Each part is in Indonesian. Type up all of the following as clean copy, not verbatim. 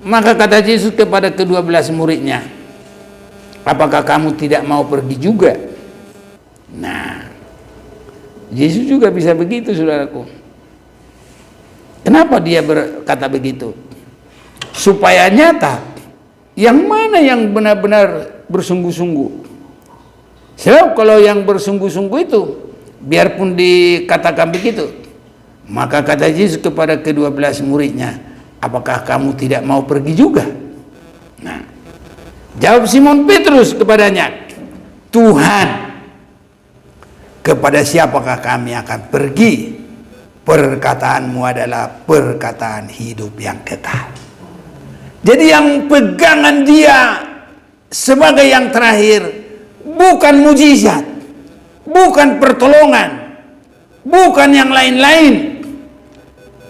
Maka kata Yesus kepada ke-12 muridnya, apakah kamu tidak mau pergi juga? Nah, Yesus juga bisa begitu, saudaraku. Kenapa dia berkata begitu? Supaya nyata yang mana yang benar-benar bersungguh-sungguh. Sebab kalau yang bersungguh-sungguh itu, biarpun dikatakan begitu, maka kata Yesus kepada ke-12 muridnya, apakah kamu tidak mau pergi juga? Nah, jawab Simon Petrus kepadanya, Tuhan, kepada siapakah kami akan pergi? Perkataanmu adalah perkataan hidup yang kekal. Jadi yang pegangan dia sebagai yang terakhir bukan mujizat, bukan pertolongan, bukan yang lain-lain,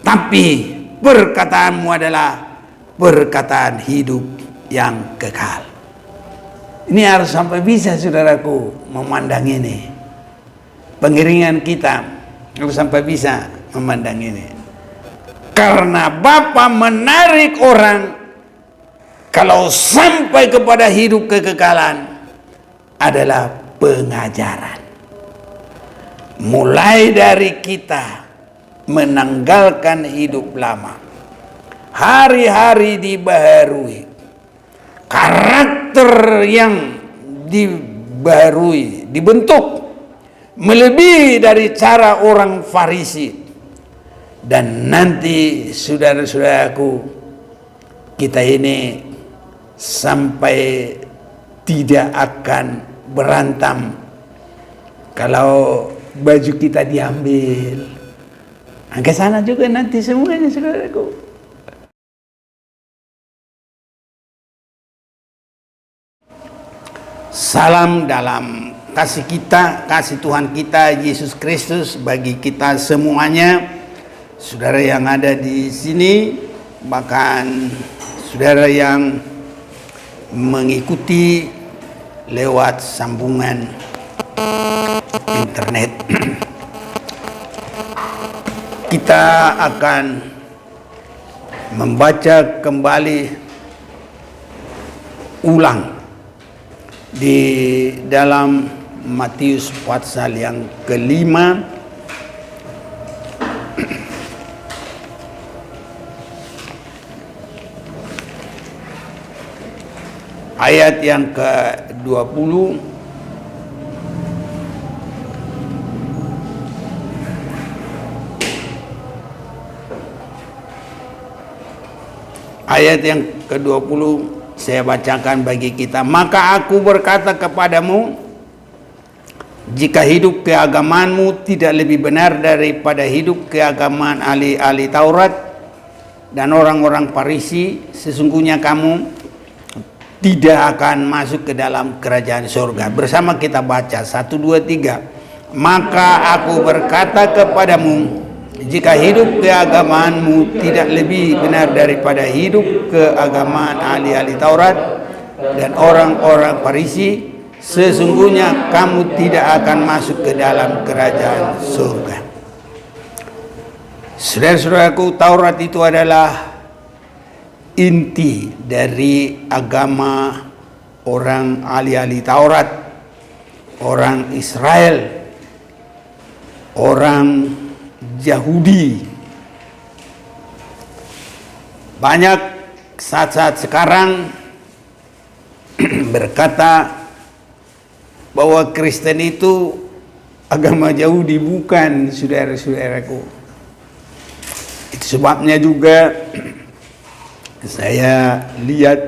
tapi perkataanmu adalah perkataan hidup yang kekal. Ini harus sampai bisa, saudaraku, memandang ini. Pengiringan kita harus sampai bisa memandang ini. Karena Bapa menarik orang kalau sampai kepada hidup kekekalan adalah pengajaran. Mulai dari kita menanggalkan hidup lama, hari-hari dibaharui, karakter yang dibaharui, dibentuk melebihi dari cara orang Farisi. Dan nanti saudara-saudaraku, kita ini sampai tidak akan berantam kalau baju kita diambil. Ke sana juga nanti semuanya, saudaraku. Salam dalam kasih kita, kasih Tuhan kita Yesus Kristus bagi kita semuanya, saudara yang ada di sini, bahkan saudara yang mengikuti lewat sambungan internet. Kita akan membaca kembali ulang di dalam Matius pasal yang ke-5 ayat yang ke-20 ayat yang ke-20 saya bacakan bagi kita. Maka aku berkata kepadamu, jika hidup keagamaanmu tidak lebih benar daripada hidup keagamaan ahli-ahli Taurat dan orang-orang Farisi, sesungguhnya kamu tidak akan masuk ke dalam kerajaan surga. Bersama kita baca 1, 2, 3. Maka aku berkata kepadamu, jika hidup keagamaanmu tidak lebih benar daripada hidup keagamaan ahli-ahli Taurat dan orang-orang Farisi, sesungguhnya kamu tidak akan masuk ke dalam kerajaan surga. Saudara-saudaraku, Taurat itu adalah inti dari agama orang ahli-ahli Taurat, orang Israel, orang Yahudi. Banyak saat-saat sekarang berkata bahwa Kristen itu agama Yahudi. Bukan, saudara-saudaraku. Itu sebabnya juga saya lihat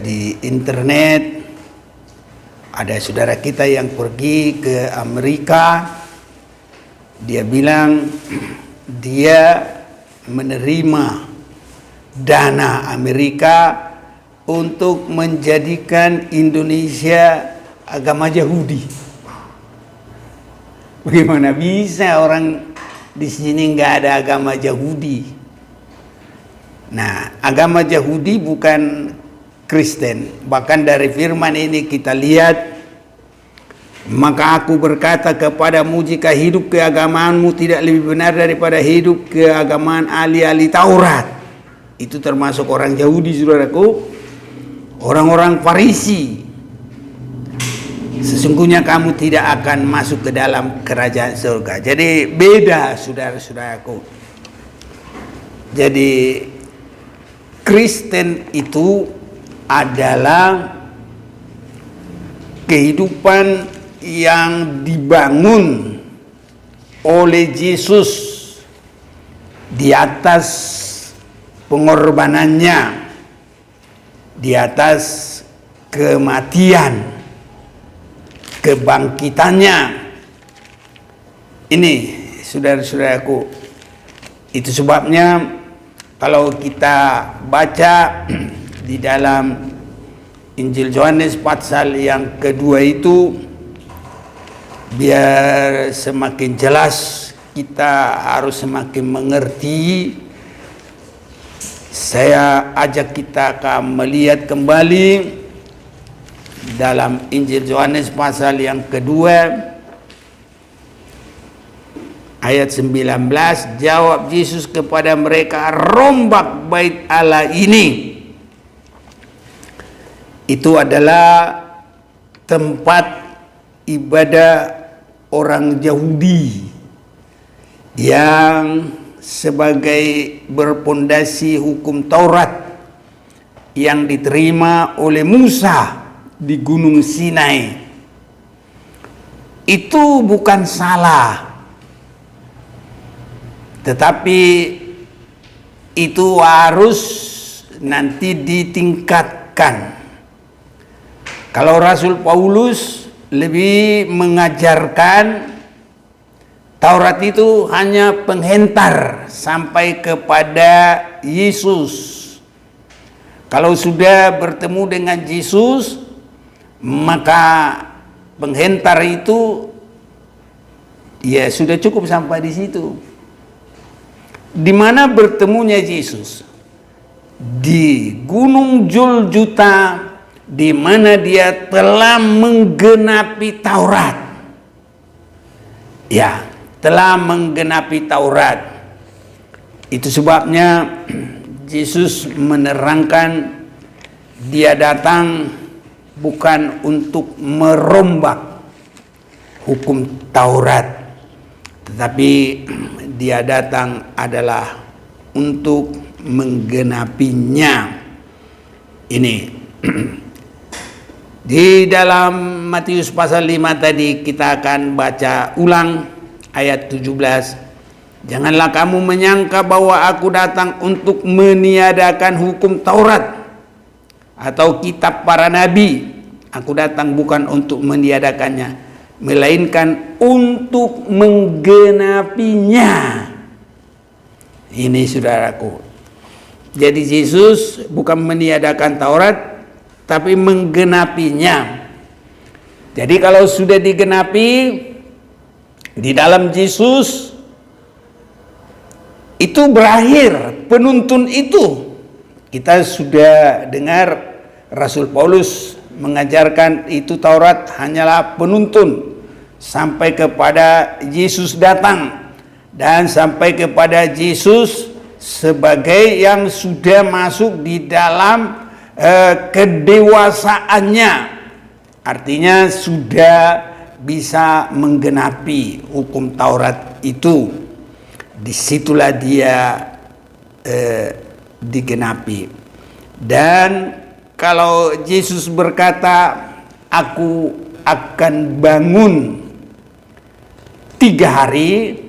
di internet ada saudara kita yang pergi ke Amerika. Dia bilang dia menerima dana Amerika untuk menjadikan Indonesia agama Yahudi. Bagaimana bisa orang di sini nggak ada agama Yahudi? Nah, agama Yahudi bukan Kristen. Bahkan dari firman ini kita lihat, maka aku berkata kepadamu, jika hidup keagamaanmu tidak lebih benar daripada hidup keagamaan ahli-ahli Taurat itu termasuk orang Yahudi, saudaraku, orang-orang Farisi. Sesungguhnya kamu tidak akan masuk ke dalam kerajaan surga. Jadi beda, saudara-saudaraku. Jadi Kristen itu adalah kehidupan yang dibangun oleh Yesus di atas pengorbanannya, di atas kematian, kebangkitannya. Ini saudara-saudaraku, itu sebabnya kalau kita baca di dalam Injil Yohanes pasal yang kedua itu, biar semakin jelas kita harus semakin mengerti, saya ajak kita akan melihat kembali dalam Injil Yohanes pasal yang kedua ayat 19. Jawab Yesus kepada mereka, rombak bait Allah ini itu adalah tempat ibadah orang Yahudi yang sebagai berpondasi hukum Taurat yang diterima oleh Musa di Gunung Sinai. Itu bukan salah, tetapi itu harus nanti ditingkatkan. Kalau Rasul Paulus lebih mengajarkan Taurat itu hanya penghentar sampai kepada Yesus. Kalau sudah bertemu dengan Yesus, maka penghentar itu ya sudah cukup sampai di situ. Di mana bertemunya Yesus? Di Gunung Juljuta, di mana dia telah menggenapi Taurat. Ya, telah menggenapi Taurat. Itu sebabnya Yesus menerangkan dia datang bukan untuk merombak hukum Taurat, tetapi dia datang adalah untuk menggenapinya. Ini di dalam Matius pasal 5 tadi kita akan baca ulang ayat 17. Janganlah kamu menyangka bahwa aku datang untuk meniadakan hukum Taurat atau kitab para nabi. Aku datang bukan untuk meniadakannya, melainkan untuk menggenapinya. Ini saudaraku. Jadi Yesus bukan meniadakan Taurat, tapi menggenapinya. Jadi kalau sudah digenapi di dalam Yesus, itu berakhir penuntun itu. Kita sudah dengar Rasul Paulus mengajarkan itu Taurat hanyalah penuntun sampai kepada Yesus datang dan sampai kepada Yesus sebagai yang sudah masuk di dalam kedewasaannya, artinya sudah bisa menggenapi hukum Taurat itu. Disitulah dia digenapi. Dan kalau Yesus berkata, aku akan bangun 3 hari,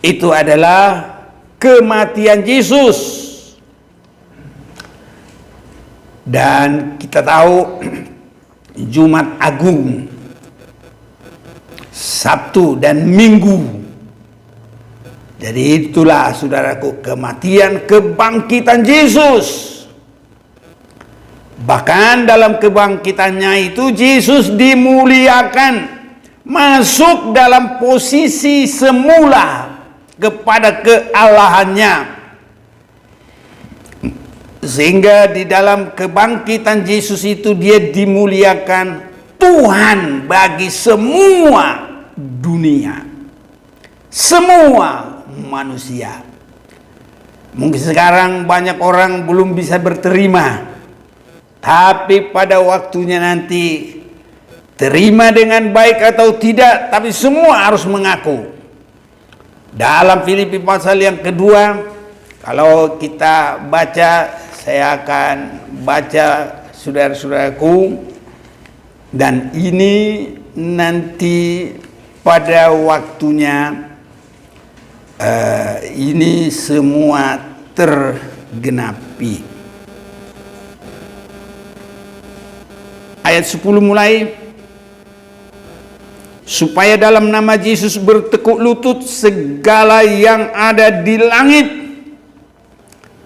itu adalah kematian Yesus. Dan kita tahu Jumat Agung, Sabtu dan Minggu. Jadi itulah saudaraku kematian kebangkitan Yesus. Bahkan dalam kebangkitannya itu Yesus dimuliakan, masuk dalam posisi semula kepada kealahannya. Sehingga di dalam kebangkitan Yesus itu dia dimuliakan Tuhan bagi semua dunia, semua manusia. Mungkin sekarang banyak orang belum bisa berterima, tapi pada waktunya nanti, terima dengan baik atau tidak, tapi semua harus mengaku. Dalam Filipi pasal yang kedua, kalau kita baca, saya akan baca saudara-saudaraku, dan ini nanti pada waktunya ini semua tergenapi. Ayat 10 mulai, supaya dalam nama Yesus bertekuk lutut segala yang ada di langit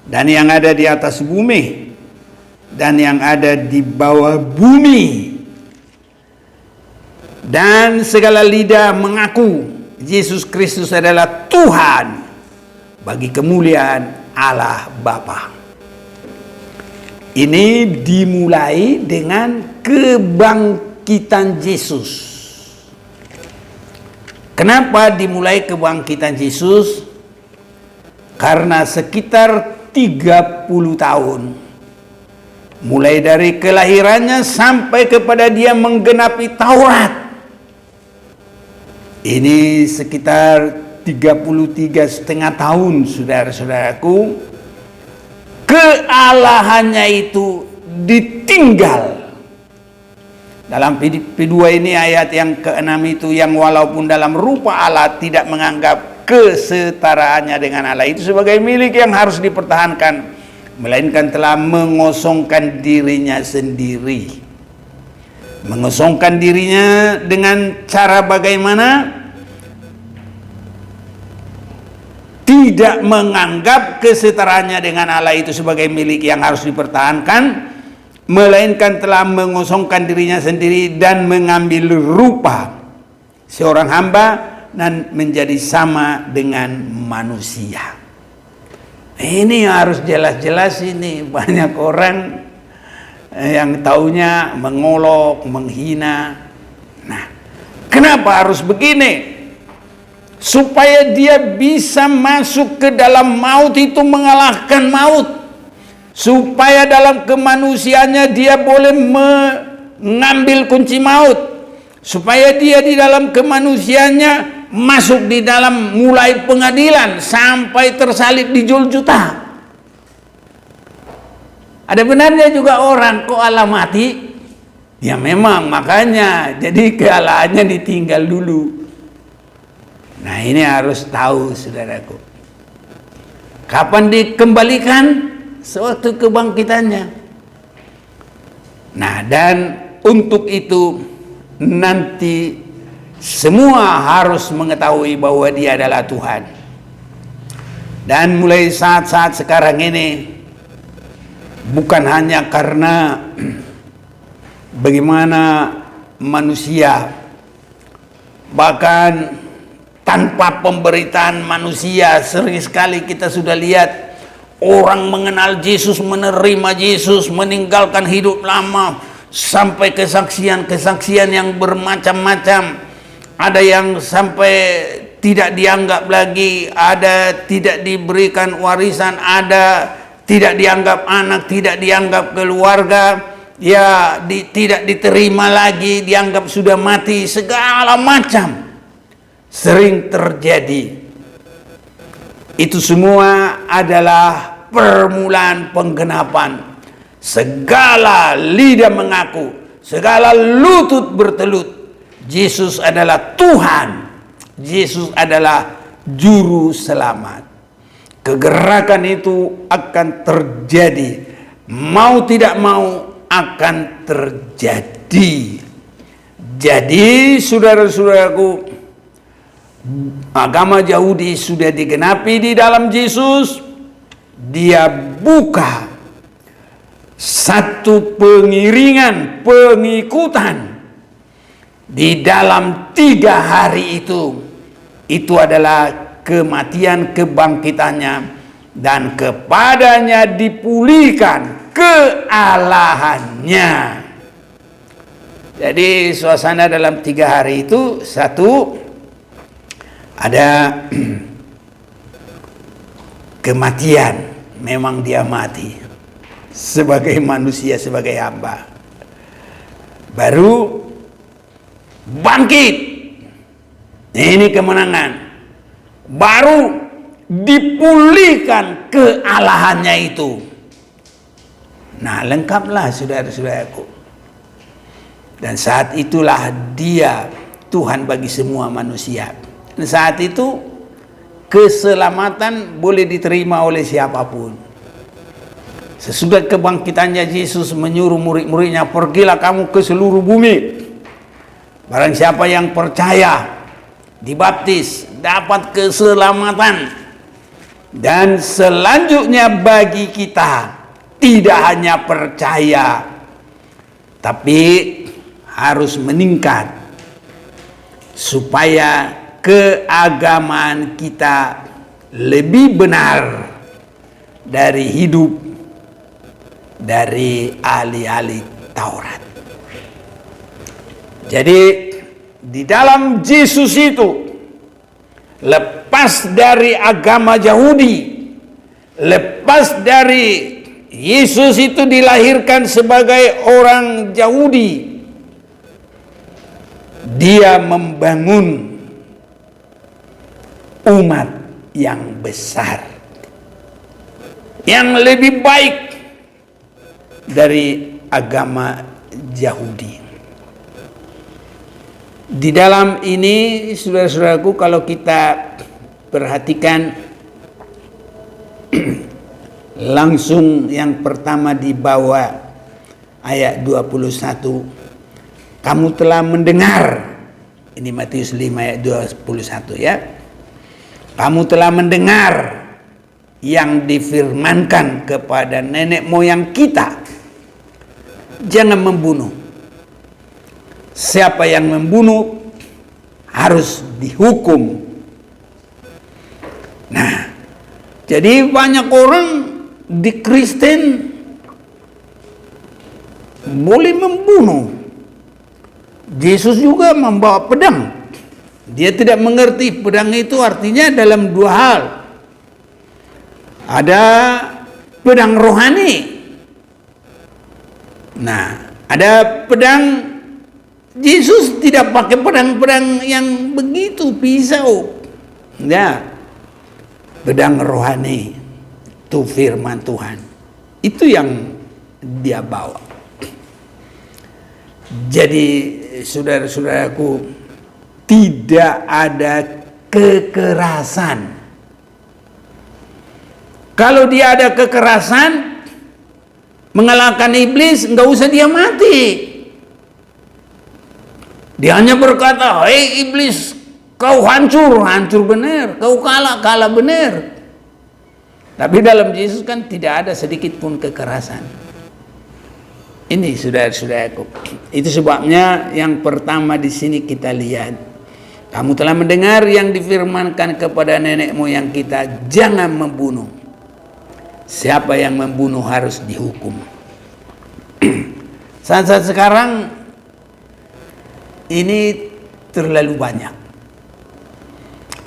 dan yang ada di atas bumi dan yang ada di bawah bumi, dan segala lidah mengaku Yesus Kristus adalah Tuhan bagi kemuliaan Allah Bapa. Ini dimulai dengan kebangkitan Yesus. Kenapa dimulai kebangkitan Yesus? Karena sekitar 30 tahun, mulai dari kelahirannya sampai kepada dia menggenapi Taurat, ini sekitar 33,5 tahun, saudara-saudaraku, kealahannya itu ditinggal. Dalam Filipi 2 ini ayat yang ke-6 itu, yang walaupun dalam rupa Allah tidak menganggap kesetaraannya dengan Allah itu sebagai milik yang harus dipertahankan, melainkan telah mengosongkan dirinya sendiri. Mengosongkan dirinya dengan cara bagaimana? Tidak menganggap kesetaraannya dengan Allah itu sebagai milik yang harus dipertahankan, melainkan telah mengosongkan dirinya sendiri dan mengambil rupa seorang hamba dan menjadi sama dengan manusia. Ini harus jelas-jelas, ini banyak orang yang taunya mengolok, menghina. Nah, kenapa harus begini? Supaya dia bisa masuk ke dalam maut itu, mengalahkan maut. Supaya dalam kemanusiaannya dia boleh mengambil kunci maut. Supaya dia di dalam kemanusiaannya masuk di dalam mulai pengadilan sampai tersalib di Juljuta. Ada benarnya juga orang kok Allah mati? Ya memang, makanya jadi kealahannya ditinggal dulu. Nah, ini harus tahu, saudaraku. Kapan dikembalikan? Sewaktu kebangkitannya. Nah, dan untuk itu nanti semua harus mengetahui bahwa Dia adalah Tuhan. Dan mulai saat-saat sekarang ini, bukan hanya karena bagaimana manusia, bahkan tanpa pemberitaan manusia, sering sekali kita sudah lihat orang mengenal Yesus, menerima Yesus, meninggalkan hidup lama, sampai kesaksian-kesaksian yang bermacam-macam. Ada yang sampai tidak dianggap lagi, ada tidak diberikan warisan, ada tidak dianggap anak, tidak dianggap keluarga, ya tidak diterima lagi, dianggap sudah mati, segala macam sering terjadi. Itu semua adalah permulaan penggenapan. Segala lidah mengaku, segala lutut bertelut, Yesus adalah Tuhan, Yesus adalah juru selamat. Kegerakan itu akan terjadi, mau tidak mau akan terjadi. Jadi saudara-saudaraku, agama Yahudi sudah digenapi di dalam Yesus. Dia buka satu pengiringan, pengikutan di dalam 3 hari itu. Itu adalah kematian, kebangkitannya, dan kepadanya dipulihkan kealahannya. Jadi suasana dalam 3 hari itu, satu, ada kematian, memang dia mati sebagai manusia, sebagai hamba. Baru bangkit, ini kemenangan. Baru dipulihkan kealahannya itu. Nah, lengkaplah saudara-saudaraku. Dan saat itulah dia Tuhan bagi semua manusia. Dan saat itu keselamatan boleh diterima oleh siapapun. Sesudah kebangkitannya, Yesus menyuruh murid-muridnya, pergilah kamu ke seluruh bumi. Barang siapa yang percaya, dibaptis, dapat keselamatan. Dan selanjutnya bagi kita, tidak hanya percaya, tapi harus meningkat supaya keagamaan kita lebih benar dari hidup dari ahli-ahli Taurat. Jadi di dalam Yesus itu, lepas dari agama Yahudi, lepas dari Yesus itu dilahirkan sebagai orang Yahudi, dia membangun umat yang besar, yang lebih baik dari agama Yahudi. Di dalam ini, saudara-saudaraku, kalau kita perhatikan langsung yang pertama di bawah ayat 21, kamu telah mendengar, ini Matius 5 ayat 21 ya, kamu telah mendengar yang difirmankan kepada nenek moyang kita, jangan membunuh. Siapa yang membunuh harus dihukum. Nah, jadi banyak orang di Kristen boleh membunuh. Yesus juga membawa pedang. Dia tidak mengerti pedang itu artinya dalam dua hal. Ada pedang rohani. Nah, ada pedang. Yesus tidak pakai pedang-pedang yang begitu, pisau. Ya, pedang rohani, itu firman Tuhan. Itu yang dia bawa. Jadi saudara-saudaraku, tidak ada kekerasan. Kalau dia ada kekerasan, mengalahkan iblis, nggak usah dia mati. Dia hanya berkata, hei iblis, kau hancur, hancur benar. Kau kalah, kalah benar. Tapi dalam Yesus kan tidak ada sedikit pun kekerasan. Ini saudara-saudaraku. Itu sebabnya yang pertama di sini kita lihat. Kamu telah mendengar yang difirmankan kepada nenek moyang kita, jangan membunuh. Siapa yang membunuh harus dihukum. Saat-saat sekarang ini terlalu banyak.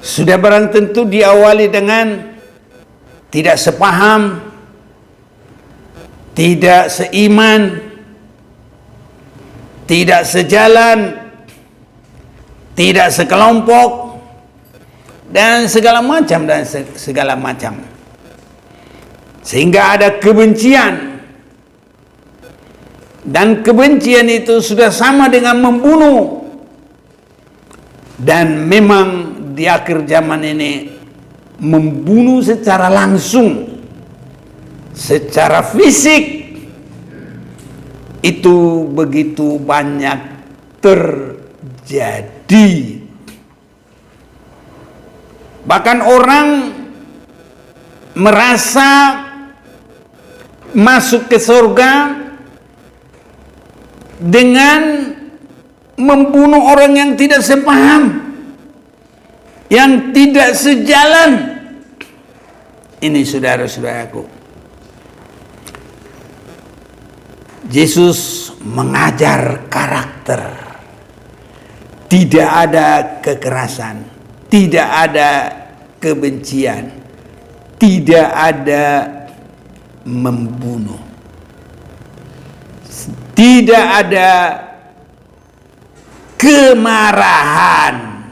Sudah barang tentu diawali dengan tidak sepaham, tidak seiman, tidak sejalan, tidak sekelompok, dan segala macam. Sehingga ada kebencian. Dan kebencian itu sudah sama dengan membunuh. Dan memang di akhir zaman ini membunuh secara langsung, secara fisik, itu begitu banyak terjadi. Bahkan orang merasa masuk ke surga dengan membunuh orang yang tidak sepaham, yang tidak sejalan. Ini saudara-saudaraku, Yesus mengajar karakter. Tidak ada kekerasan, tidak ada kebencian, tidak ada membunuh, tidak ada kemarahan.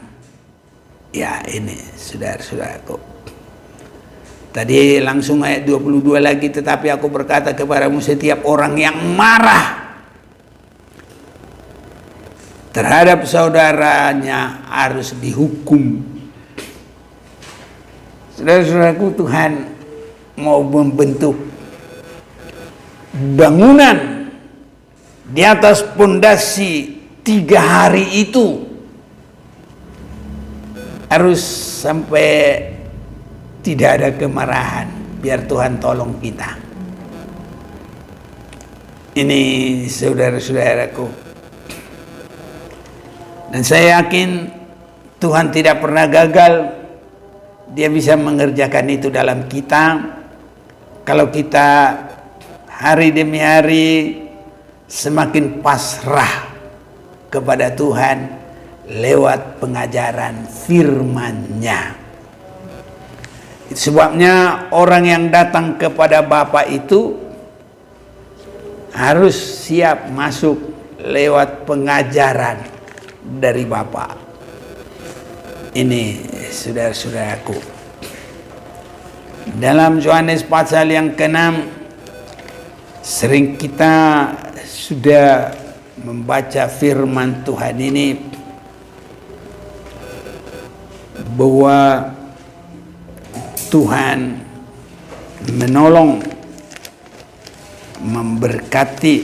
Ya, ini saudara-saudaraku. Tadi langsung ayat 22 lagi, tetapi aku berkata kepadamu, setiap orang yang marah terhadap saudaranya harus dihukum. Saudara-saudaraku, Tuhan mau membentuk bangunan di atas pondasi 3 hari itu, harus sampai tidak ada kemarahan. Biar Tuhan tolong kita. Ini saudara-saudaraku, dan saya yakin Tuhan tidak pernah gagal. Dia bisa mengerjakan itu dalam kita, kalau kita hari demi hari semakin pasrah kepada Tuhan lewat pengajaran firman-Nya. Sebabnya orang yang datang kepada Bapa itu harus siap masuk lewat pengajaran dari Bapa. Ini saudara-saudaraku, dalam Yohanes pasal yang ke-6 sering kita sudah membaca firman Tuhan ini, bahwa Tuhan menolong, memberkati,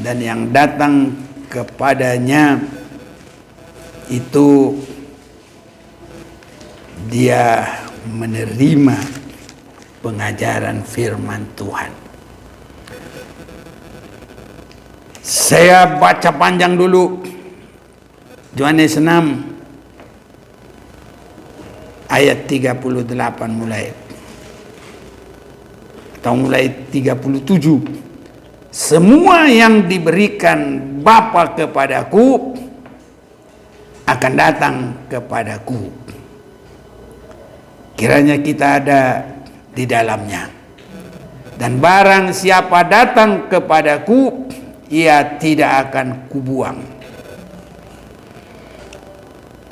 dan yang datang kepadanya itu dia menerima pengajaran firman Tuhan. Saya baca panjang dulu Yohanes 6 ayat 38 mulai 37. Semua yang diberikan Bapa kepadaku akan datang kepadaku. Kiranya kita ada di dalamnya. Dan barang siapa datang kepadaku, ia tidak akan kubuang.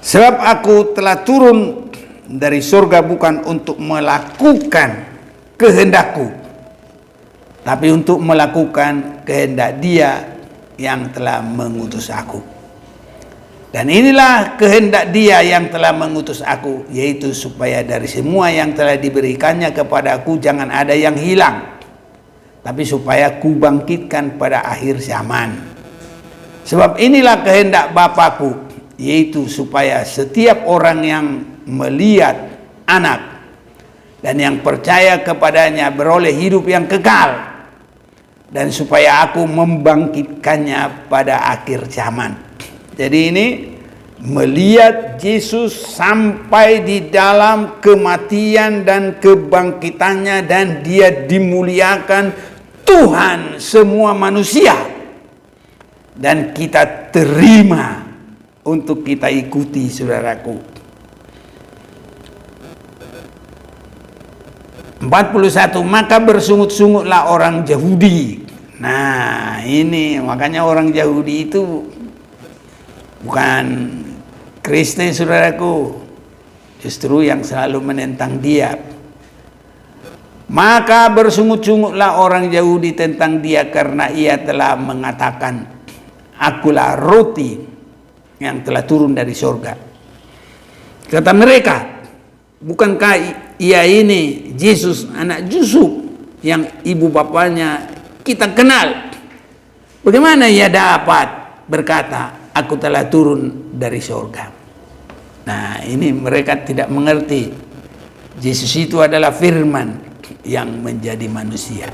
Sebab aku telah turun dari surga bukan untuk melakukan kehendakku, tapi untuk melakukan kehendak Dia yang telah mengutus aku. Dan inilah kehendak Dia yang telah mengutus aku, yaitu supaya dari semua yang telah diberikannya kepada aku jangan ada yang hilang, tapi supaya kubangkitkan pada akhir zaman. Sebab inilah kehendak Bapakku, yaitu supaya setiap orang yang melihat Anak dan yang percaya kepadanya beroleh hidup yang kekal, dan supaya aku membangkitkannya pada akhir zaman. Jadi ini melihat Yesus sampai di dalam kematian dan kebangkitannya, dan Dia dimuliakan Tuhan semua manusia, dan kita terima untuk kita ikuti, saudaraku. 41. Maka bersungut-sungutlah orang Yahudi. Nah, ini makanya orang Yahudi itu bukan Kristen, saudaraku, justru yang selalu menentang Dia. Maka bersungut-sungutlah orang Yahudi tentang Dia, karena Ia telah mengatakan, akulah roti yang telah turun dari surga. Kata mereka, bukankah Ia ini Yesus anak Yusuf yang ibu bapanya kita kenal? Bagaimana Ia dapat berkata, aku telah turun dari surga? Nah, ini mereka tidak mengerti. Yesus itu adalah firman yang menjadi manusia.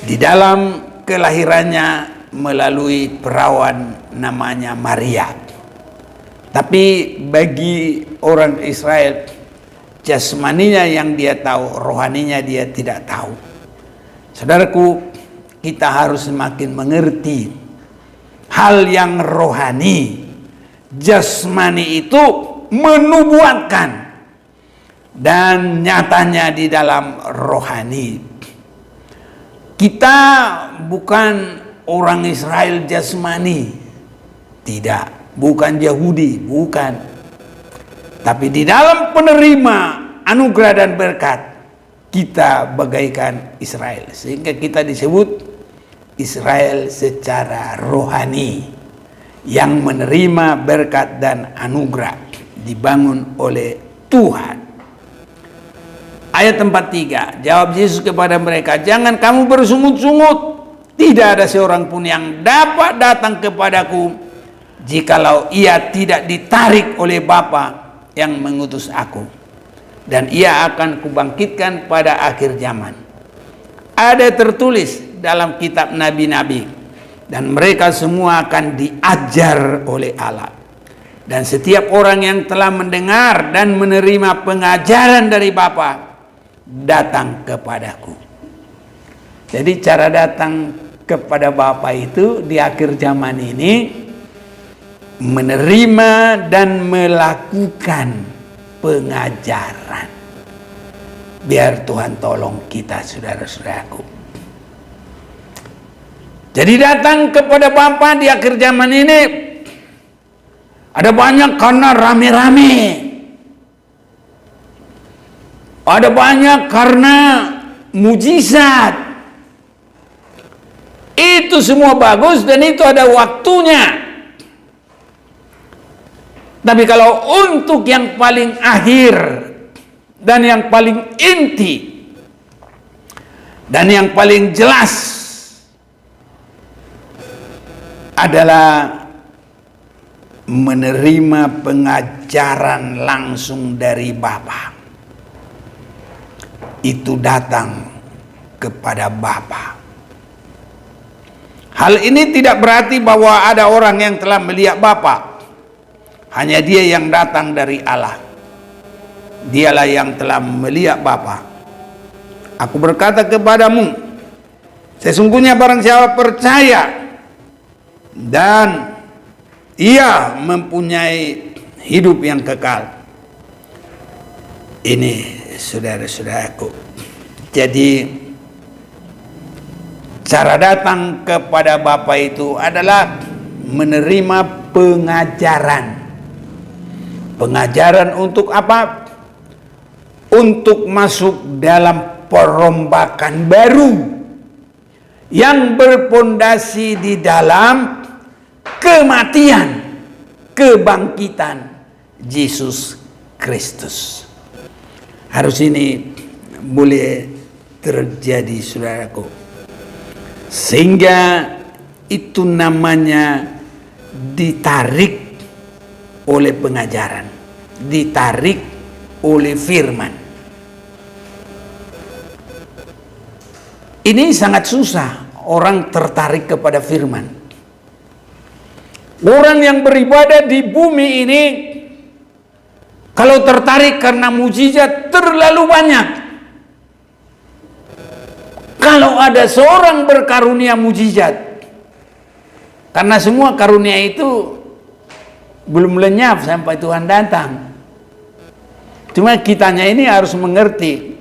Di dalam kelahirannya melalui perawan namanya Maria. Tapi bagi orang Israel, jasmaninya yang dia tahu, rohaninya dia tidak tahu. Saudaraku, kita harus semakin mengerti hal yang rohani. Jasmani itu menubuatkan, dan nyatanya di dalam rohani. Kita bukan orang Israel jasmani, tidak, bukan Yahudi, bukan. Tapi di dalam penerima anugerah dan berkat, kita bagaikan Israel, sehingga kita disebut Israel secara rohani yang menerima berkat dan anugerah dibangun oleh Tuhan. Ayat 43, jawab Yesus kepada mereka, jangan kamu bersungut-sungut, tidak ada seorang pun yang dapat datang kepadaku jikalau ia tidak ditarik oleh Bapa yang mengutus aku, dan ia akan kubangkitkan pada akhir zaman. Ada tertulis dalam kitab nabi-nabi, dan mereka semua akan diajar oleh Allah. Dan setiap orang yang telah mendengar dan menerima pengajaran dari Bapa datang kepadaku. Jadi cara datang kepada Bapa itu di akhir zaman ini menerima dan melakukan pengajaran. Biar Tuhan tolong kita, saudara-saudaraku. Jadi datang kepada Bapa di akhir zaman ini ada banyak karena rame-rame. Ada banyak karena mujizat. Itu semua bagus dan itu ada waktunya. Tapi kalau untuk yang paling akhir dan yang paling inti dan yang paling jelas adalah menerima pengajaran langsung dari Bapa. Itu datang kepada Bapa. Hal ini tidak berarti bahwa ada orang yang telah melihat Bapa. Hanya dia yang datang dari Allah. Dialah yang telah melihat Bapa. Aku berkata kepadamu, sesungguhnya barang siapa percaya dan ia mempunyai hidup yang kekal. Ini saudara-saudaraku. Jadi cara datang kepada Bapa itu adalah menerima pengajaran. Pengajaran untuk apa? Untuk masuk dalam perombakan baru yang berpondasi di dalam kematian, kebangkitan Yesus Kristus. Harus ini boleh terjadi, saudaraku, sehingga itu namanya ditarik oleh pengajaran, ditarik oleh firman. Ini sangat susah orang tertarik kepada firman. Orang yang beribadah di bumi ini kalau tertarik karena mujizat terlalu banyak. Kalau ada seorang berkarunia mujizat, karena semua karunia itu belum lenyap sampai Tuhan datang. Cuma kitanya ini harus mengerti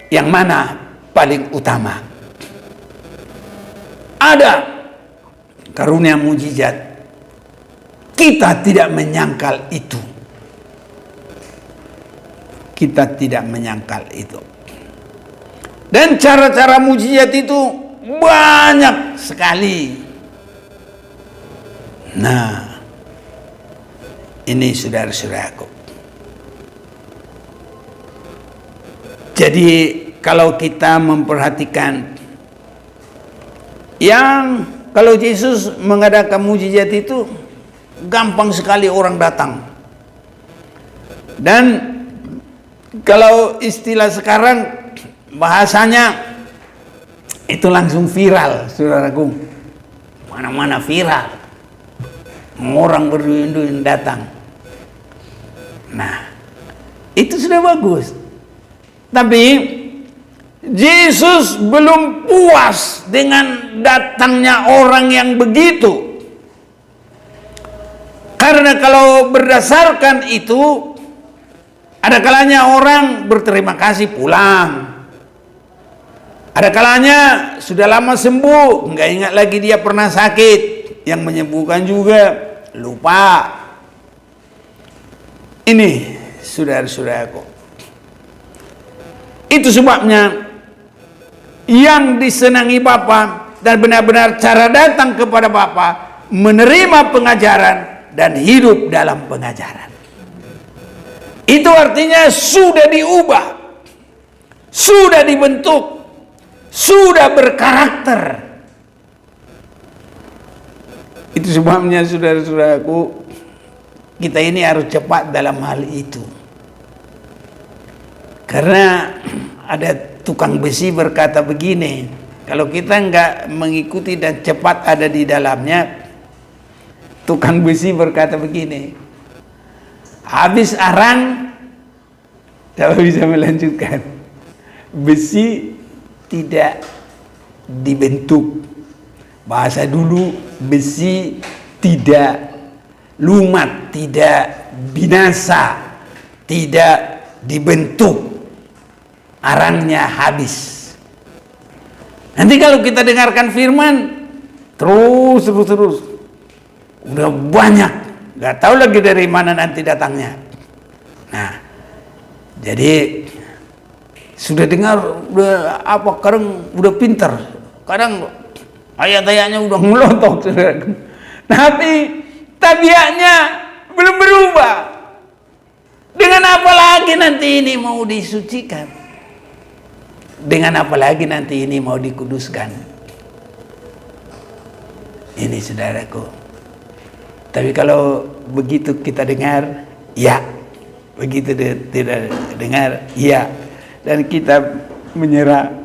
yang mana paling utama. Ada karunia mujizat, kita tidak menyangkal itu. Kita tidak menyangkal itu. Dan cara-cara mujizat itu banyak sekali. Nah, ini saudara-saudaraku. Jadi kalau kita memperhatikan yang kalau Yesus mengadakan mujizat itu gampang sekali orang datang. Dan kalau istilah sekarang bahasanya itu langsung viral, saudaraku. Mana-mana viral. Orang berduyun-duyun datang. Nah, itu sudah bagus. Tapi Yesus belum puas dengan datangnya orang yang begitu. Karena kalau berdasarkan itu, Ada kalanya orang berterima kasih pulang. Ada kalanya sudah lama sembuh, nggak ingat lagi dia pernah sakit. Yang menyembuhkan juga lupa. Ini saudara-saudaraku. Itu sebabnya yang disenangi Bapa dan benar-benar cara datang kepada Bapa, menerima pengajaran dan hidup dalam pengajaran. Itu artinya sudah diubah, sudah dibentuk, sudah berkarakter. Itu sebabnya saudara-saudaraku, kita ini harus cepat dalam hal itu. Karena ada tukang besi berkata begini, kalau kita nggak mengikuti dan cepat ada di dalamnya, tukang besi berkata begini, habis arang tak bisa melanjutkan. Besi tidak dibentuk. Bahasa dulu, besi tidak lumat, tidak binasa, tidak dibentuk. Arangnya habis. Nanti kalau kita dengarkan firman terus udah banyak, nggak tahu lagi dari mana nanti datangnya. Nah, jadi sudah dengar udah apa, kadang udah pinter, kadang ayat-ayatnya udah melotot, tapi tabiatnya belum berubah. Dengan apa lagi nanti ini mau disucikan? Dengan apa lagi nanti ini mau dikuduskan? Ini saudaraku. Tapi kalau begitu kita dengar, ya. Begitu tidak dengar, ya. Dan kita menyerah,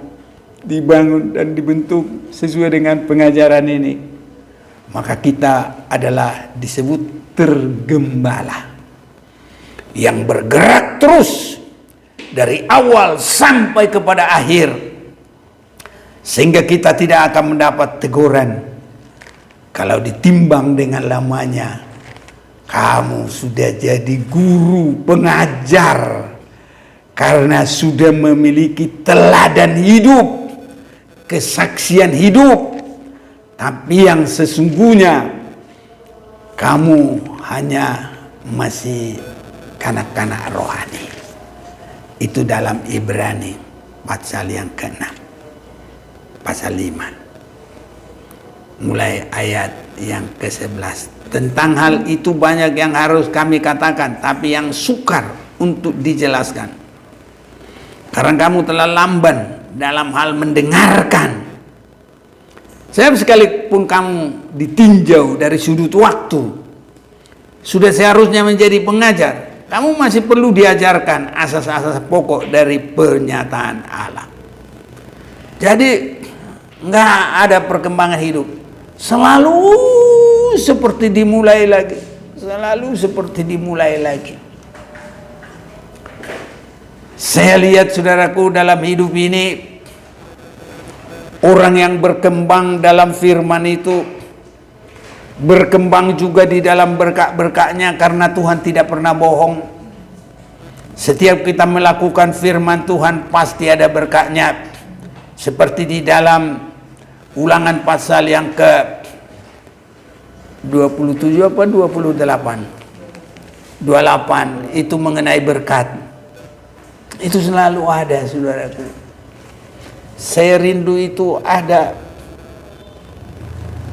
dibangun dan dibentuk sesuai dengan pengajaran ini, maka kita adalah disebut tergembala yang bergerak terus dari awal sampai kepada akhir, sehingga kita tidak akan mendapat teguran kalau ditimbang dengan lamanya. Kamu sudah jadi guru pengajar karena sudah memiliki teladan hidup, kesaksian hidup. Tapi yang sesungguhnya kamu hanya masih kanak-kanak rohani. Itu dalam Ibrani pasal yang ke-6, pasal 5, mulai ayat yang ke-11. Tentang hal itu banyak yang harus kami katakan, tapi yang sukar untuk dijelaskan. Karena kamu telah lamban dalam hal mendengarkan. Sebab sekalipun kamu ditinjau dari sudut waktu, sudah seharusnya menjadi pengajar, kamu masih perlu diajarkan asas-asas pokok dari pernyataan Allah. Jadi nggak ada perkembangan hidup, selalu seperti dimulai lagi, selalu seperti dimulai lagi. Saya lihat saudaraku dalam hidup ini, orang yang berkembang dalam firman itu berkembang juga di dalam berkat-berkatnya, karena Tuhan tidak pernah bohong. Setiap kita melakukan firman Tuhan pasti ada berkatnya. Seperti di dalam Ulangan pasal yang ke 27 apa 28 itu mengenai berkat. Itu selalu ada saudaraku. Saya rindu itu ada,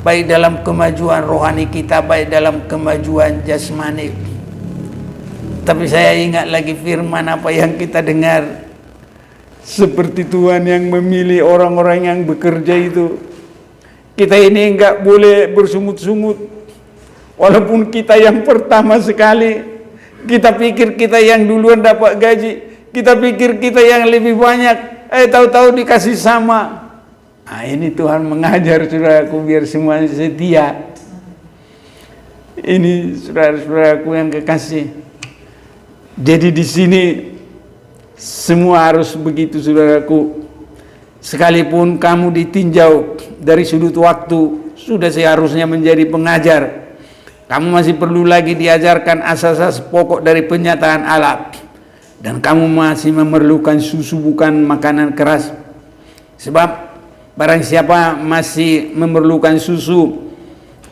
baik dalam kemajuan rohani kita, baik dalam kemajuan jasmani. Tapi saya ingat lagi firman apa yang kita dengar, seperti Tuhan yang memilih orang-orang yang bekerja itu. Kita ini enggak boleh bersungut-sungut, walaupun kita yang pertama sekali. Kita pikir kita yang duluan dapat gaji, kita pikir kita yang lebih banyak, tahu-tahu dikasih sama. Nah, ini Tuhan mengajar saudaraku biar semuanya setia. Ini saudara-saudaraku yang kekasih. Jadi di sini semua harus begitu saudaraku. Sekalipun kamu ditinjau dari sudut waktu, sudah seharusnya menjadi pengajar, kamu masih perlu lagi diajarkan asas-asas pokok dari pernyataan Allah. dan kamu masih memerlukan susu bukan makanan keras. Sebab barang siapa masih memerlukan susu,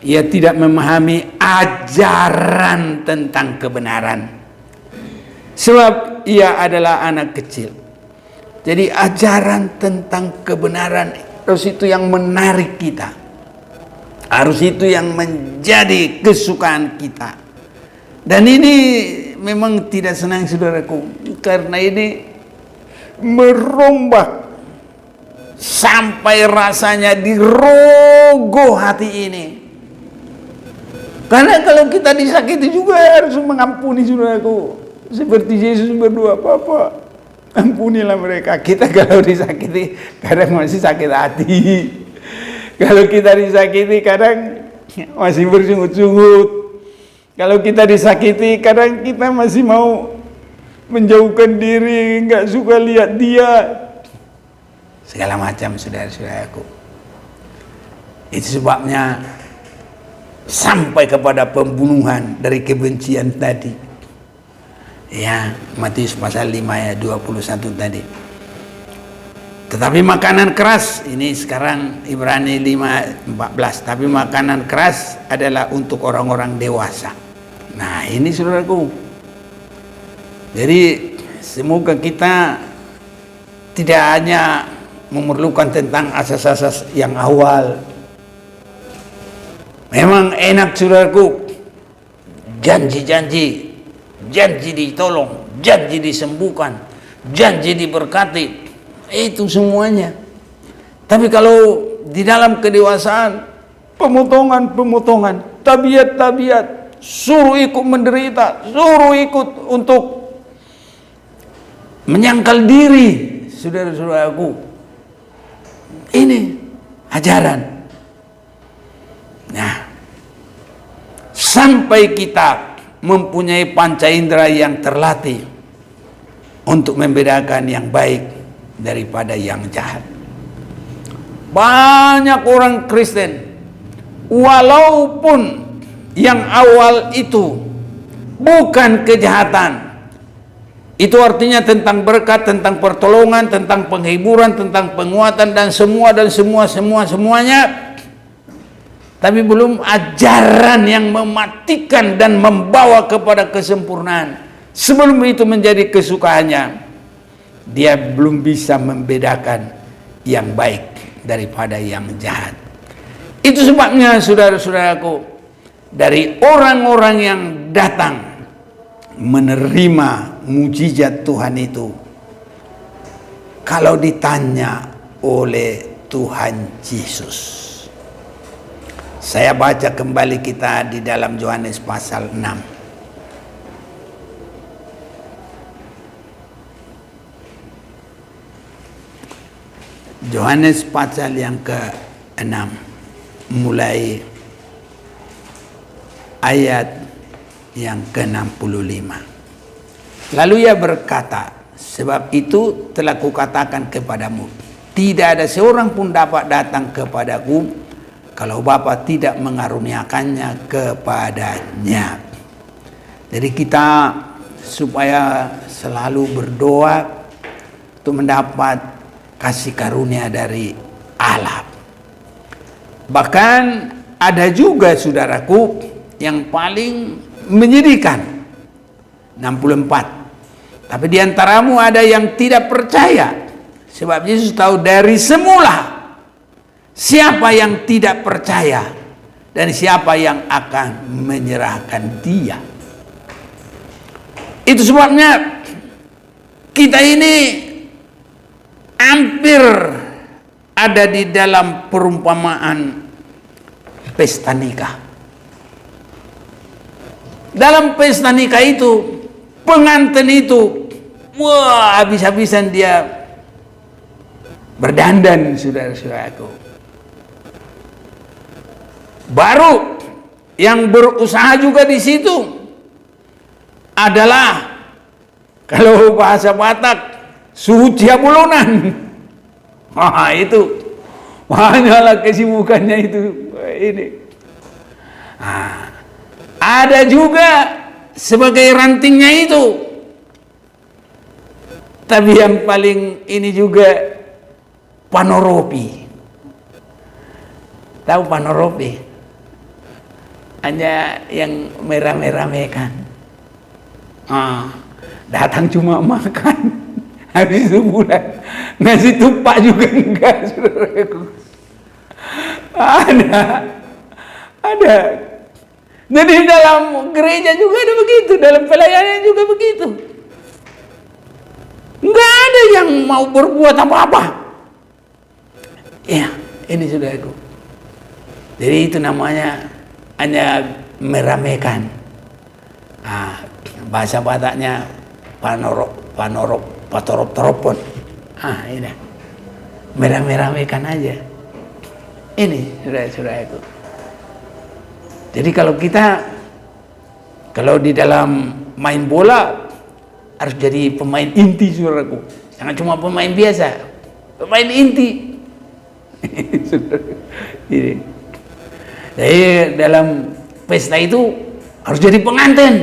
ia tidak memahami ajaran tentang kebenaran, sebab ia adalah anak kecil. Jadi ajaran tentang kebenaran harus itu yang menarik kita, harus itu yang menjadi kesukaan kita. Dan ini memang tidak senang, saudaraku, karena ini merombak sampai rasanya dirogoh hati ini. Karena kalau kita disakiti juga harus mengampuni, saudaraku. Seperti Yesus berdoa, Bapa, ampunilah mereka. Kita kalau disakiti kadang masih sakit hati. Kalau kita disakiti kadang masih bersungut-sungut. Kalau kita disakiti kadang kita masih mau menjauhkan diri, nggak suka lihat dia, segala macam, saudara-saudaraku. Itu sebabnya sampai kepada pembunuhan dari kebencian tadi. Ya, Matius pasal 5 ayat 21 tadi. Tetapi makanan keras, ini sekarang Ibrani 5:14, tapi makanan keras adalah untuk orang-orang dewasa. Nah, ini saudaraku. Jadi semoga kita tidak hanya memerlukan tentang asas-asas yang awal. Memang enak, saudaraku, janji-janji, janji ditolong, janji disembuhkan, janji diberkati, itu semuanya. Tapi kalau di dalam kedewasaan, pemotongan, tabiat-tabiat, suruh ikut menderita, suruh ikut untuk menyangkal diri, saudara-saudaraku, ini ajaran. Nah, sampai kita mempunyai panca indera yang terlatih untuk membedakan yang baik daripada yang jahat. Banyak orang Kristen, walaupun yang awal itu bukan kejahatan, itu artinya tentang berkat, tentang pertolongan, tentang penghiburan, tentang penguatan, dan semuanya, tapi belum ajaran yang mematikan dan membawa kepada kesempurnaan. Sebelum itu menjadi kesukaannya, dia belum bisa membedakan yang baik daripada yang jahat. Itu sebabnya, saudara-saudaraku, dari orang-orang yang datang menerima mujizat Tuhan itu, kalau ditanya oleh Tuhan Yesus, saya baca kembali kita di dalam Yohanes pasal 6. Yohanes pasal yang ke-6, mulai ayat yang ke-65. Lalu ia berkata, sebab itu telah kukatakan kepadamu, tidak ada seorang pun dapat datang kepadaku kalau Bapa tidak mengaruniakannya kepadanya. Jadi kita supaya selalu berdoa untuk mendapat kasih karunia dari Allah. Bahkan ada juga, saudaraku, yang paling menyedihkan, 64. Tapi di antaramu ada yang tidak percaya, sebab Yesus tahu dari semula siapa yang tidak percaya dan siapa yang akan menyerahkan dia. Itu sebabnya kita ini hampir ada di dalam perumpamaan pesta nikah. Dalam pesta nikah itu, pengantin itu, wah, habis-habisan dia berdandan, saudara-saudaraku. Baru yang berusaha juga di situ adalah, kalau bahasa Batak, suhu bulunan. Wah, itu banyaklah kesibukannya itu. Ini. Ada juga sebagai rantingnya itu Tapi yang paling ini juga panoropi. Tahu panoropi? Hanya yang merah-merah kan. Datang cuma makan. Habis itu pulang. Ngasih tupak juga enggak, saudaraku. Ada. Jadi dalam gereja juga ada begitu, dalam pelayanan juga begitu. Enggak ada yang mau berbuat apa-apa. Ya, ini saudaraku. Jadi itu namanya hanya meramaikan. Bahasa Bataknya patorop-teropon. Ini merah-merahkan aja. Ini saudara-saudaraku. Jadi kalau di dalam main bola harus jadi pemain inti, saudaraku. Jangan cuma pemain biasa, pemain inti. Ini. Jadi dalam pesta itu harus jadi pengantin.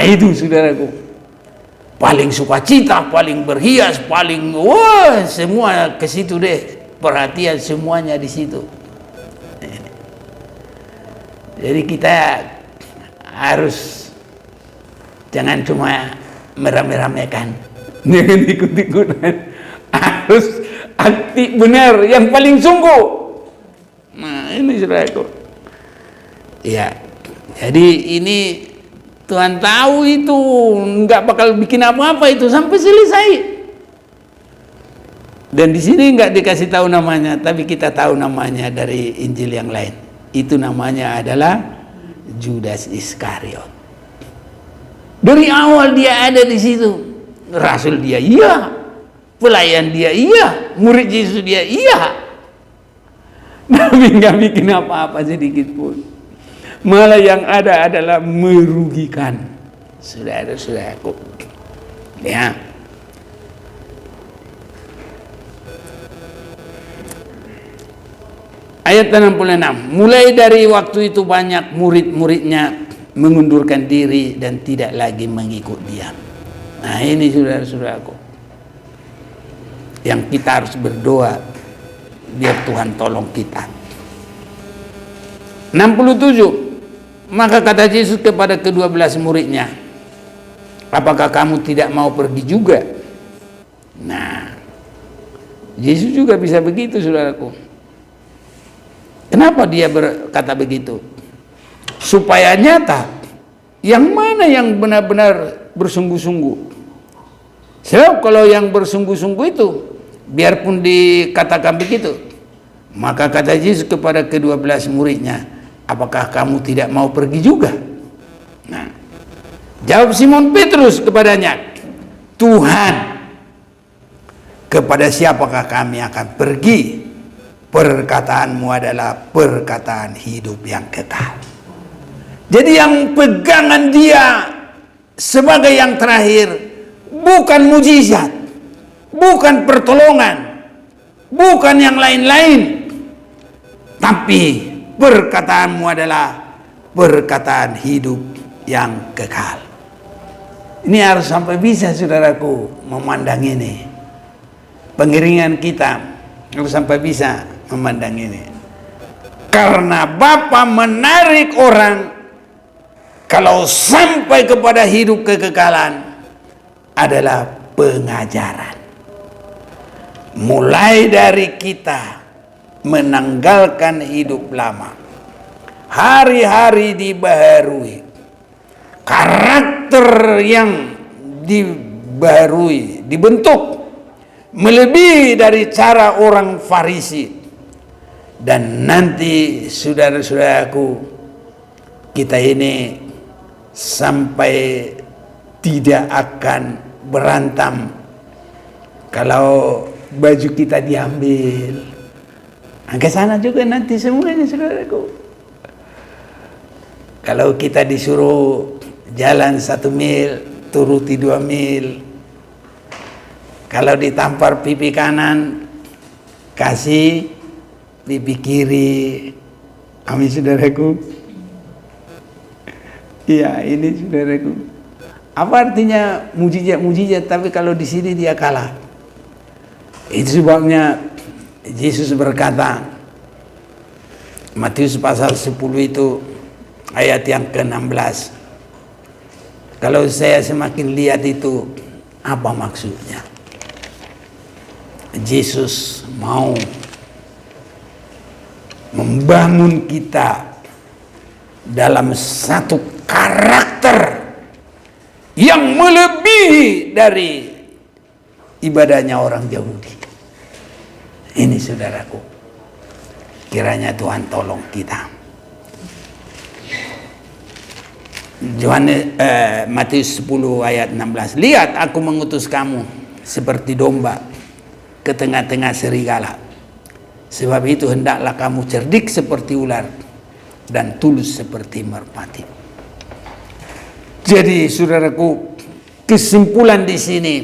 Itu saudaraku. Paling sukacita, paling berhias, paling semua ke situ deh. Perhatian semuanya di situ. Jadi kita harus jangan cuma merame-ramekan, jangan ikut-ikutan, harus aktif benar, yang paling sungguh. Nah ini saudaraku. Ya, jadi ini Tuhan tahu itu nggak bakal bikin apa-apa itu sampai selesai. Dan di sini nggak dikasih tahu namanya, tapi kita tahu namanya dari Injil yang lain. Itu namanya adalah Judas Iskariot. Dari awal dia ada di situ. Rasul dia iya, pelayan dia iya, murid Yesus dia iya. Tapi nggak bikin apa-apa sedikit pun. Malah yang ada adalah merugikan saudara-saudaraku. Ya. Ayat 66. Mulai dari waktu itu banyak murid-muridnya mengundurkan diri dan tidak lagi mengikut dia. Nah ini saudara-saudaraku, yang kita harus berdoa biar Tuhan tolong kita. 67. Maka kata Yesus kepada ke-12 muridnya, apakah kamu tidak mau pergi juga? Nah, Yesus juga bisa begitu, saudaraku. Kenapa dia berkata begitu? Supaya nyata yang mana yang benar-benar bersungguh-sungguh. Sebab kalau yang bersungguh-sungguh itu, biarpun dikatakan begitu, maka kata Yesus kepada ke-12 muridnya, apakah kamu tidak mau pergi juga? Nah, jawab Simon Petrus kepadanya, Tuhan, kepada siapakah kami akan pergi? Perkataanmu adalah perkataan hidup yang kekal. Jadi yang pegangan dia sebagai yang terakhir bukan mujizat, bukan pertolongan, bukan yang lain-lain, tapi perkataanmu adalah perkataan hidup yang kekal. Ini harus sampai bisa, saudaraku, memandang ini. Pengiringan kita harus sampai bisa memandang ini. Karena Bapa menarik orang kalau sampai kepada hidup kekekalan adalah pengajaran. Mulai dari kita menanggalkan hidup lama, hari-hari dibaharui, karakter yang dibaharui, dibentuk melebihi dari cara orang Farisi. Dan nanti saudara-saudaraku, kita ini sampai tidak akan berantem kalau baju kita diambil. Ke sana juga nanti semuanya, saudaraku. Kalau kita disuruh jalan 1 mil, turuti 2 mil. Kalau ditampar pipi kanan, kasih pipi kiri. Amin, saudaraku. Iya, ini saudaraku. Apa artinya mujizat-mujizat tapi kalau di sini dia kalah? Itu sebabnya Yesus berkata, Matius pasal 10 itu ayat yang ke-16. Kalau saya semakin lihat itu, apa maksudnya? Yesus mau membangun kita dalam satu karakter yang melebihi dari ibadahnya orang Yahudi. Ini saudaraku, kiranya Tuhan tolong kita. Matius 10 ayat 16. Lihat, aku mengutus kamu seperti domba ke tengah-tengah serigala. Sebab itu hendaklah kamu cerdik seperti ular dan tulus seperti merpati. Jadi saudaraku, kesimpulan di sini,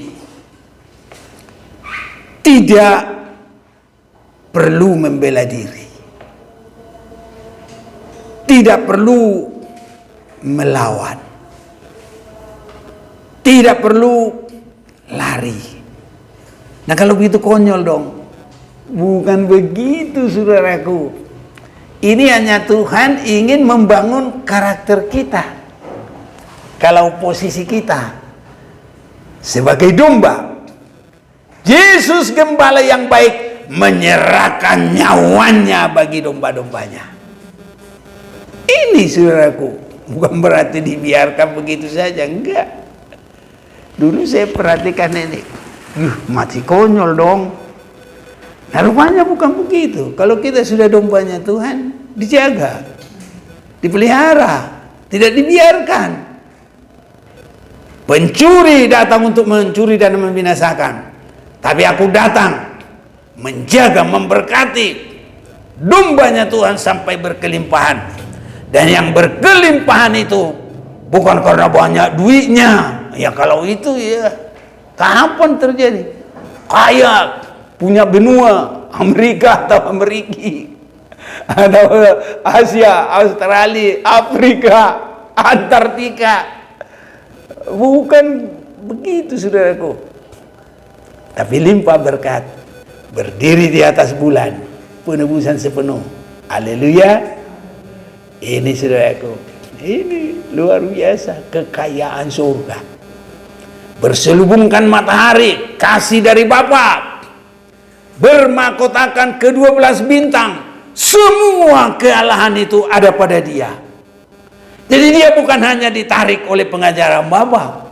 tidak perlu membela diri, tidak perlu melawan, tidak perlu lari. Nah kalau begitu konyol dong. Bukan begitu saudaraku. Ini hanya Tuhan ingin membangun karakter kita. Kalau posisi kita sebagai domba, Yesus gembala yang baik menyerahkan nyawanya bagi domba-dombanya. Ini saudaraku, bukan berarti dibiarkan begitu saja, enggak. Dulu saya perhatikan ini, masih konyol dong. Nah rupanya bukan begitu. Kalau kita sudah dombanya Tuhan, dijaga, dipelihara, tidak dibiarkan. Pencuri datang untuk mencuri dan membinasakan, tapi aku datang menjaga, memberkati dombanya Tuhan sampai berkelimpahan. Dan yang berkelimpahan itu bukan karena banyak duitnya. Ya kalau itu ya kapan terjadi? Kaya, punya benua, Amerika atau Ameriki, atau Asia, Australia, Afrika, Antartika. Bukan begitu saudaraku. Tapi limpah berkat, berdiri di atas bulan, penebusan sepenuh. Haleluya. Ini saudaraku, ini luar biasa kekayaan surga. Berselubungkan matahari, kasih dari Bapa, bermahkotakan ke-12 bintang. Semua kealahan itu ada pada dia. Jadi dia bukan hanya ditarik oleh pengajaran Bapa,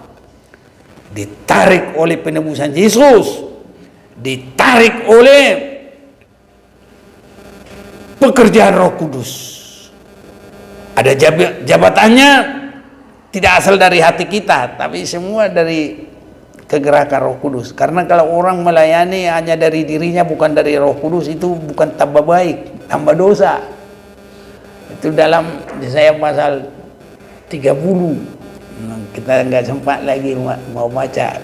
ditarik oleh penebusan Yesus, ditarik oleh pekerjaan Roh Kudus. Ada jabatannya tidak asal dari hati kita, tapi semua dari kegerakan Roh Kudus. Karena kalau orang melayani hanya dari dirinya bukan dari Roh Kudus, itu bukan tambah baik, tambah dosa. Itu dalam Yesaya pasal 30. Kita nggak sempat lagi mau baca,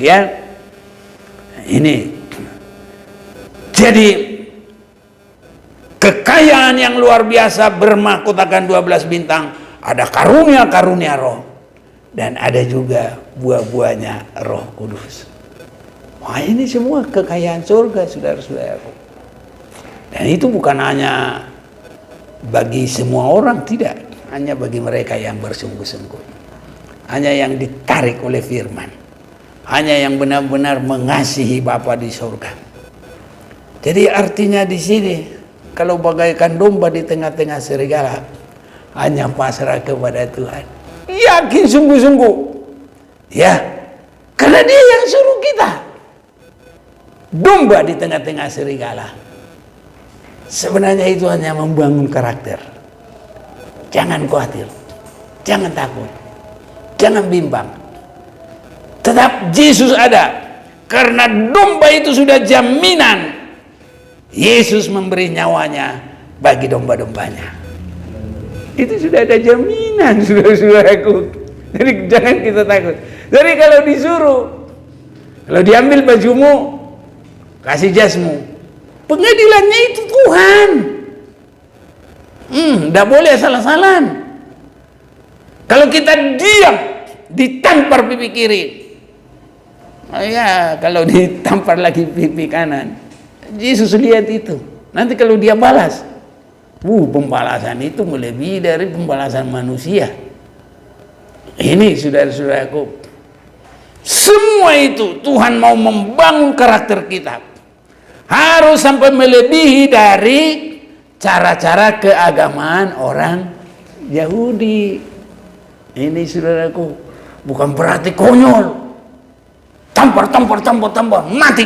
ya. Ini jadi kekayaan yang luar biasa, bermahkotakan 12 bintang. Ada karunia-karunia roh, dan ada juga buah-buahnya Roh Kudus. Wah, ini semua kekayaan surga, saudara-saudaraku. Dan itu bukan hanya bagi semua orang, tidak. Hanya bagi mereka yang bersungguh-sungguh, hanya yang ditarik oleh firman, hanya yang benar-benar mengasihi Bapa di surga. Jadi artinya di sini, kalau bagaikan domba di tengah-tengah serigala, hanya pasrah kepada Tuhan, yakin sungguh-sungguh, ya, karena Dia yang suruh kita. Domba di tengah-tengah serigala, sebenarnya itu hanya membangun karakter. Jangan khawatir, jangan takut, jangan bimbang. Tetap Yesus ada, karena domba itu sudah jaminan. Yesus memberi nyawanya bagi domba-dombanya. Itu sudah ada jaminan, saudara-saudaraku. Jadi jangan kita takut. Jadi kalau disuruh, kalau diambil bajumu, kasih jasmu, pengadilannya itu Tuhan. Tidak boleh salah-salahan. Kalau kita diam, ditampar pipi kiri. Oh ya, kalau ditampar lagi pipi kanan, Yesus lihat itu. Nanti kalau dia balas, pembalasan itu melebihi dari pembalasan manusia. Ini saudara-saudaraku, semua itu Tuhan mau membangun karakter kita. Harus sampai melebihi dari cara-cara keagamaan orang Yahudi. Ini saudaraku, bukan berarti konyol. Tampar, mati.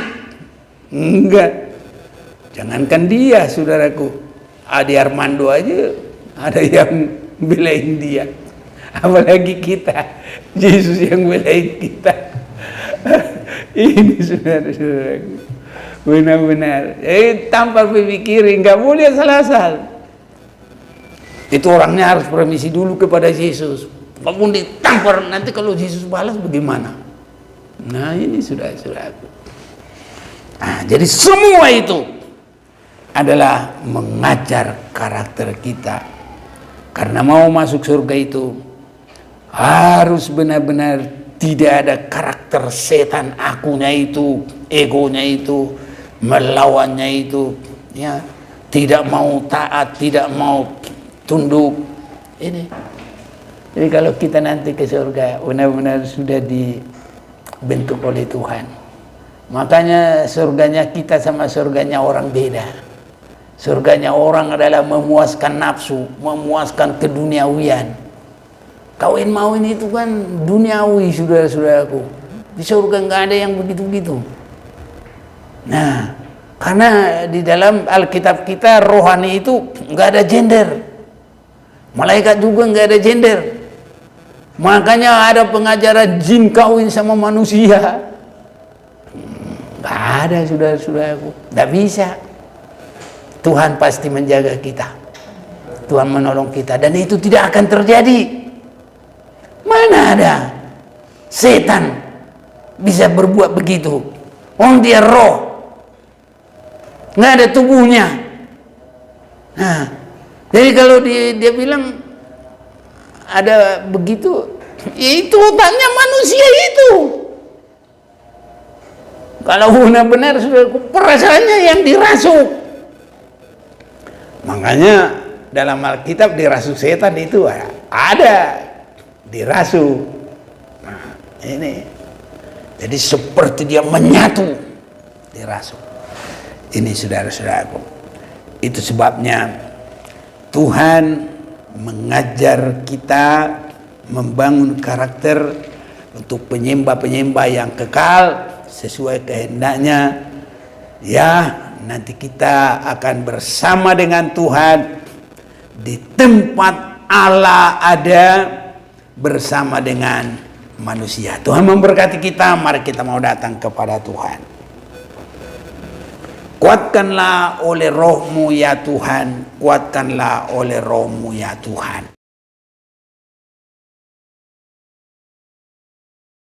Enggak. Jangankan dia, saudaraku. Adi Armando aja ada yang belain dia. Apalagi kita, Yesus yang belain kita. Ini saudara-saudaraku, benar-benar. Tampar pipi kiri, nggak boleh salah-salah. Itu orangnya harus permisi dulu kepada Yesus. Walaupun ditampar, nanti kalau Yesus balas bagaimana? Nah ini saudara-saudaraku. Nah, jadi semua itu adalah mengajar karakter kita. Karena mau masuk surga itu harus benar-benar tidak ada karakter setan, akunya itu, egonya itu, melawannya itu, ya, tidak mau taat, tidak mau tunduk. Ini. Jadi kalau kita nanti ke surga benar-benar sudah dibentuk oleh Tuhan. Makanya surganya kita sama surganya orang beda. Surganya orang adalah memuaskan nafsu, memuaskan keduniawian. Kawin mawin itu kan duniawi, saudara-saudaraku. Di surga nggak ada yang begitu-begitu. Nah, karena di dalam Alkitab kita rohani itu nggak ada gender. Malaikat juga nggak ada gender. Makanya ada pengajaran jin kawin sama manusia. Nggak ada, saudara-saudaraku. Nggak bisa. Tuhan pasti menjaga kita. Tuhan menolong kita. Dan itu tidak akan terjadi. Mana ada setan bisa berbuat begitu? Dia roh. Nggak ada tubuhnya. Nah, jadi kalau dia bilang ada begitu, ya itu otaknya manusia itu. Kalau benar-benar sudah perasaannya yang dirasuk. Makanya dalam Alkitab dirasuk setan itu ada dirasuk. Nah, ini jadi seperti dia menyatu dirasuk. Ini saudara-saudaraku, itu sebabnya Tuhan mengajar kita membangun karakter untuk penyembah-penyembah yang kekal sesuai kehendaknya. Ya, nanti kita akan bersama dengan Tuhan di tempat Allah ada bersama dengan manusia. Tuhan memberkati kita. Mari kita mau datang kepada Tuhan. Kuatkanlah oleh rohmu ya Tuhan. Kuatkanlah oleh rohmu ya Tuhan.